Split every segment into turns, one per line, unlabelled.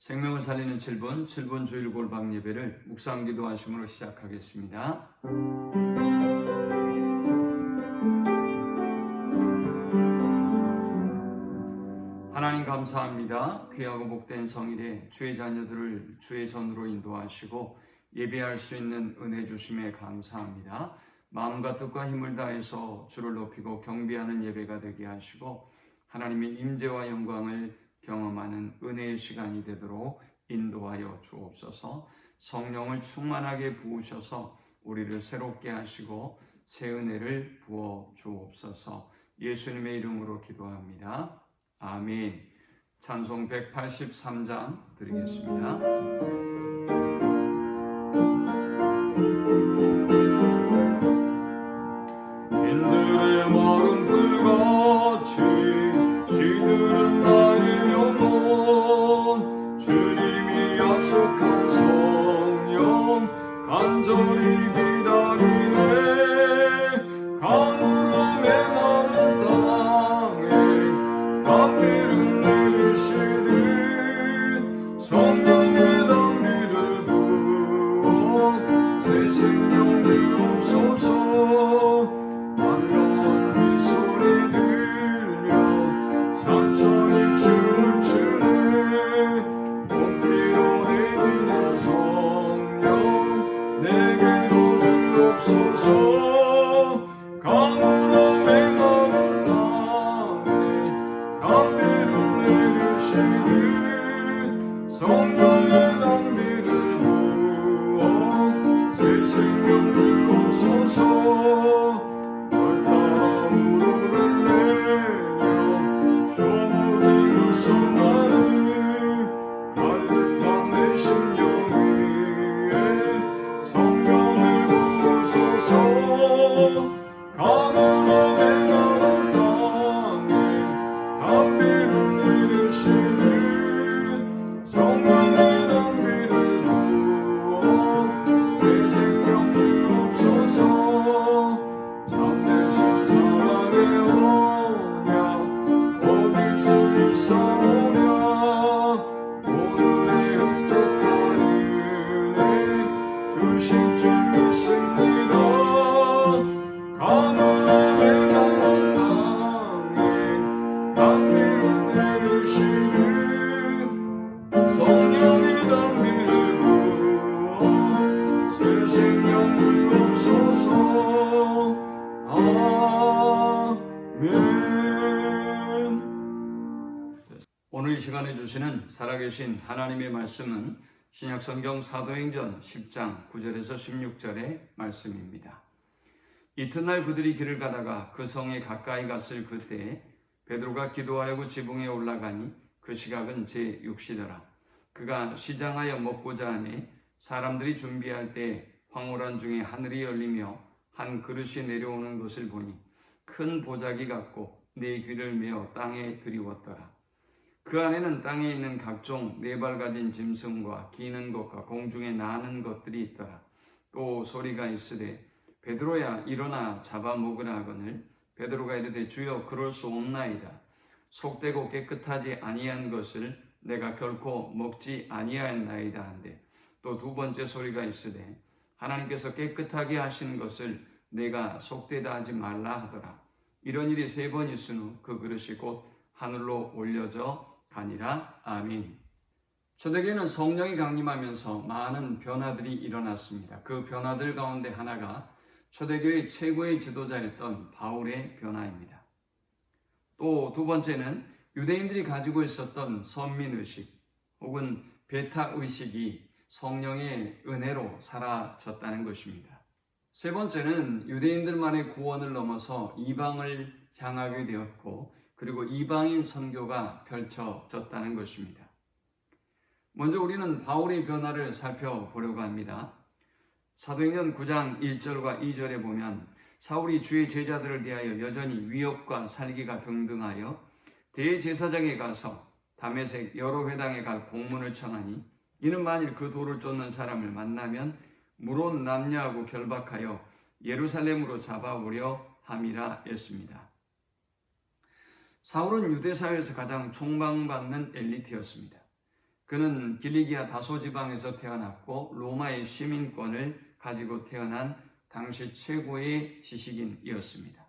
생명을 살리는 7분 주일 골방 예배를 묵상 기도하심으로 시작하겠습니다. 하나님 감사합니다. 귀하고 복된 성일에 주의 자녀들을 주의 전으로 인도하시고 예배할 수 있는 은혜 주심에 감사합니다. 마음과 뜻과 힘을 다해서 주를 높이고 경배하는 예배가 되게 하시고 하나님의 임재와 영광을 경험하는 은혜의 시간이 되도록 인도하여 주옵소서. 성령을 충만하게 부으셔서 우리를 새롭게 하시고 새 은혜를 부어 주옵소서. 예수님의 이름으로 기도합니다. 아멘. 찬송 183장 드리겠습니다. 빈들의 마른 풀같이 시들은 나의 영혼, 주님이 약속한 성령 간절히 기다리네. 가물어 메마른 땅에 담비를 내리시듯 성령의 담비를 부어 새 생명 주옵소서. 성령의 담비를 부어 새 생명 주옵소서. 절단무릎을 내려 조목이 웃어나는 갈급한 내 심령 위에 성령을 부으소서. 가물어 메마른 땅에 담비를 내리시는 성령의 담비를 부어 새 생명 주옵소서. 잠드신 사랑의 언약 어딜 수 있사오랴. 오늘의 흡족한 은혜 주실 줄 믿습니다. 가물어 메마른 땅에 담비를 내리시는 성령의 담비를 부어 새 생명 주옵소서. 아멘. 오늘 이 시간에 주시는 살아계신 하나님의 말씀은 신약성경 사도행전 10장 9절에서 16절의 말씀입니다. 이튿날 그들이 길을 가다가 그 성에 가까이 갔을 그때 베드로가 기도하려고 지붕에 올라가니 그 시각은 제6시더라. 그가 시장하여 먹고자 하니 사람들이 준비할 때 황홀한 중에 하늘이 열리며 한 그릇이 내려오는 것을 보니 큰 보자기 같고 네 귀를 메어 땅에 들이웠더라. 그 안에는 땅에 있는 각종 네 발 가진 짐승과 기는 것과 공중에 나는 것들이 있더라. 또 소리가 있으되 베드로야 일어나 잡아먹으라 하거늘 베드로가 이르되 주여 그럴 수 없나이다. 속되고 깨끗하지 아니한 것을 내가 결코 먹지 아니하였나이다 한데 또 두 번째 소리가 있으되 하나님께서 깨끗하게 하신 것을 내가 속되다 하지 말라 하더라. 이런 일이 3번 있은 후 그 그릇이 곧 하늘로 올려져 가니라. 아멘. 초대교회는 성령이 강림하면서 많은 변화들이 일어났습니다. 그 변화들 가운데 하나가 초대교회의 최고의 지도자였던 바울의 변화입니다. 또 두 번째는 유대인들이 가지고 있었던 선민의식 혹은 베타의식이 성령의 은혜로 사라졌다는 것입니다. 세 번째는 유대인들만의 구원을 넘어서 이방을 향하게 되었고 그리고 이방인 선교가 펼쳐졌다는 것입니다. 먼저 우리는 바울의 변화를 살펴보려고 합니다. 사도행전 9장 1절과 2절에 보면 사울이 주의 제자들을 대하여 여전히 위협과 살기가 등등하여 대제사장에 가서 다메섹 여러 회당에 갈 공문을 청하니 이는 만일 그 돌을 쫓는 사람을 만나면 물론 남녀하고 결박하여 예루살렘으로 잡아오려 함이라 했습니다. 사울은 유대사회에서 가장 총망받는 엘리트였습니다. 그는 길리기아 다소 지방에서 태어났고 로마의 시민권을 가지고 태어난 당시 최고의 지식인이었습니다.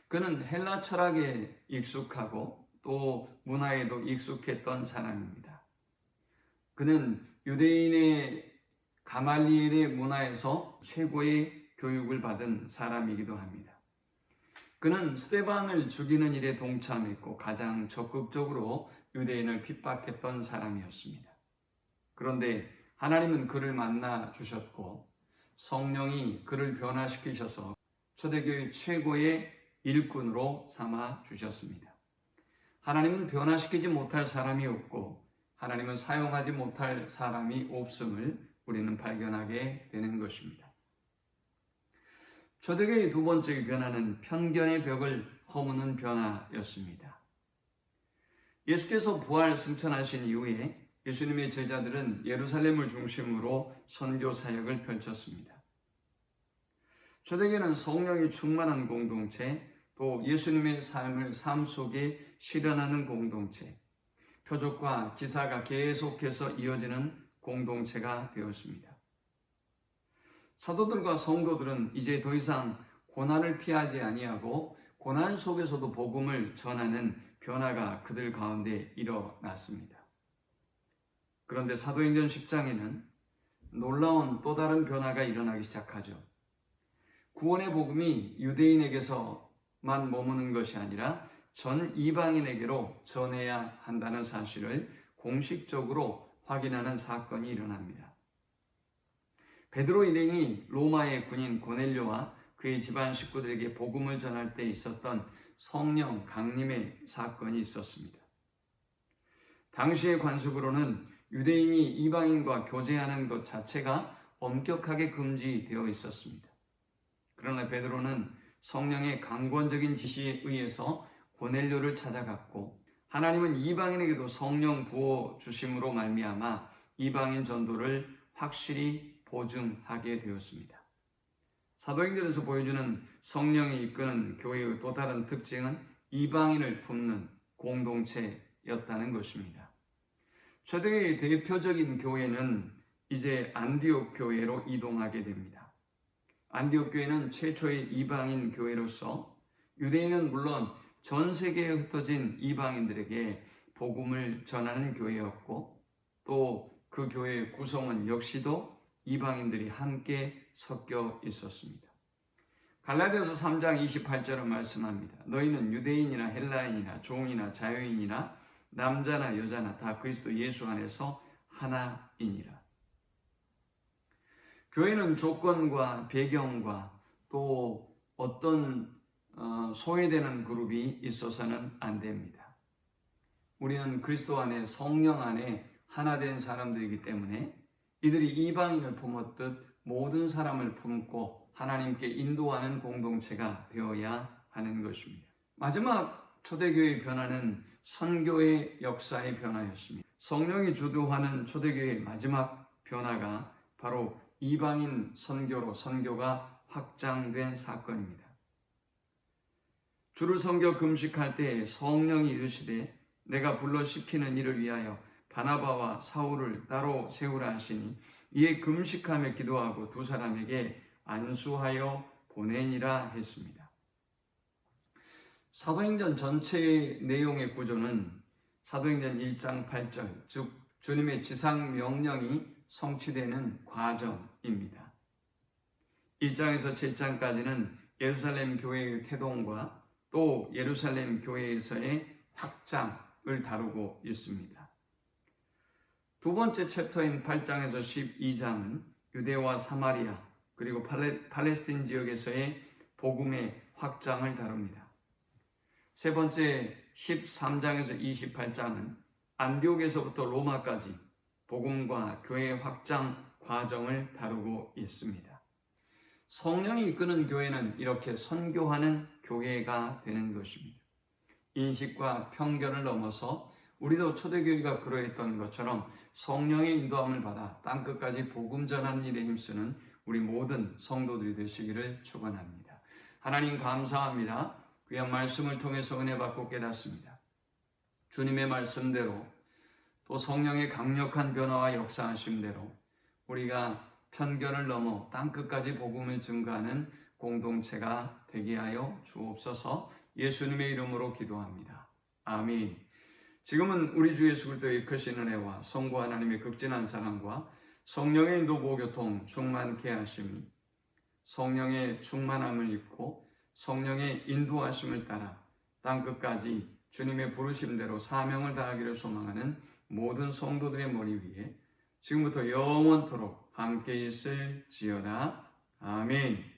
그는 헬라 철학에 익숙하고 또 문화에도 익숙했던 사람입니다. 그는 유대인의 가말리엘의 문화에서 최고의 교육을 받은 사람이기도 합니다. 그는 스데반을 죽이는 일에 동참했고 가장 적극적으로 유대인을 핍박했던 사람이었습니다. 그런데 하나님은 그를 만나 주셨고 성령이 그를 변화시키셔서 초대교회 최고의 일꾼으로 삼아 주셨습니다. 하나님은 변화시키지 못할 사람이 없고 하나님은 사용하지 못할 사람이 없음을 우리는 발견하게 되는 것입니다. 초대교회의 두 번째 변화는 편견의 벽을 허무는 변화였습니다. 예수께서 부활 승천하신 이후에 예수님의 제자들은 예루살렘을 중심으로 선교 사역을 펼쳤습니다. 초대교회는 성령이 충만한 공동체, 또 예수님의 삶을 삶 속에 실현하는 공동체, 표적과 기사가 계속해서 이어지는 공동체가 되었습니다. 사도들과 성도들은 이제 더 이상 고난을 피하지 아니하고 고난 속에서도 복음을 전하는 변화가 그들 가운데 일어났습니다. 그런데 사도행전 10장에는 놀라운 또 다른 변화가 일어나기 시작하죠. 구원의 복음이 유대인에게서만 머무는 것이 아니라 전 이방인에게로 전해야 한다는 사실을 공식적으로 확인하는 사건이 일어납니다. 베드로 일행이 로마의 군인 고넬료와 그의 집안 식구들에게 복음을 전할 때 있었던 성령 강림의 사건이 있었습니다. 당시의 관습으로는 유대인이 이방인과 교제하는 것 자체가 엄격하게 금지되어 있었습니다. 그러나 베드로는 성령의 강권적인 지시에 의해서 고넬료를 찾아갔고 하나님은 이방인에게도 성령 부어 주심으로 말미암아 이방인 전도를 확실히 보증하게 되었습니다. 사도행전에서 보여주는 성령이 이끄는 교회의 또 다른 특징은 이방인을 품는 공동체였다는 것입니다. 초대교회의 대표적인 교회는 이제 안디옥 교회로 이동하게 됩니다. 안디옥 교회는 최초의 이방인 교회로서 유대인은 물론 전 세계에 흩어진 이방인들에게 복음을 전하는 교회였고 또 그 교회의 구성원 역시도 이방인들이 함께 섞여 있었습니다. 갈라디아서 3장 28절은 말씀합니다. 너희는 유대인이나 헬라인이나 종이나 자유인이나 남자나 여자나 다 그리스도 예수 안에서 하나이니라. 교회는 조건과 배경과 또 어떤 소외되는 그룹이 있어서는 안 됩니다. 우리는 그리스도 안에 성령 안에 하나 된 사람들이기 때문에 이들이 이방인을 품었듯 모든 사람을 품고 하나님께 인도하는 공동체가 되어야 하는 것입니다. 마지막 초대교회의 변화는 선교의 역사의 변화였습니다. 성령이 주도하는 초대교회의 마지막 변화가 바로 이방인 선교로 선교가 확장된 사건입니다. 주를 섬겨 금식할 때 성령이 이르시되 내가 불러 시키는 이를 위하여 바나바와 사울을 따로 세우라 하시니 이에 금식하며 기도하고 두 사람에게 안수하여 보내니라 했습니다. 사도행전 전체의 내용의 구조는 사도행전 1장 8절, 즉 주님의 지상 명령이 성취되는 과정입니다. 1장에서 7장까지는 예루살렘 교회의 태동과 또 예루살렘 교회에서의 확장을 다루고 있습니다. 두 번째 챕터인 8장에서 12장은 유대와 사마리아 그리고 팔레스틴 지역에서의 복음의 확장을 다룹니다. 세 번째 13장에서 28장은 안디옥에서부터 로마까지 복음과 교회 확장 과정을 다루고 있습니다. 성령이 이끄는 교회는 이렇게 선교하는 교회가 되는 것입니다. 인식과 편견을 넘어서 우리도 초대교회가 그러했던 것처럼 성령의 인도함을 받아 땅끝까지 복음 전하는 일에 힘쓰는 우리 모든 성도들이 되시기를 축원합니다. 하나님 감사합니다. 귀한 말씀을 통해서 은혜 받고 깨닫습니다. 주님의 말씀대로 또 성령의 강력한 변화와 역사하심대로 우리가 편견을 넘어 땅끝까지 복음을 증거하는 공동체가 되게 하여 주옵소서. 예수님의 이름으로 기도합니다. 아멘. 지금은 우리 주 예수 그리스도의 크신 은혜와 성부 하나님의 극진한 사랑과 성령의 인도 보교통 충만케 하심이 성령의 충만함을 입고 성령의 인도하심을 따라 땅끝까지 주님의 부르심대로 사명을 다하기를 소망하는 모든 성도들의 머리 위에 지금부터 영원토록 함께 있을지어다. 아멘.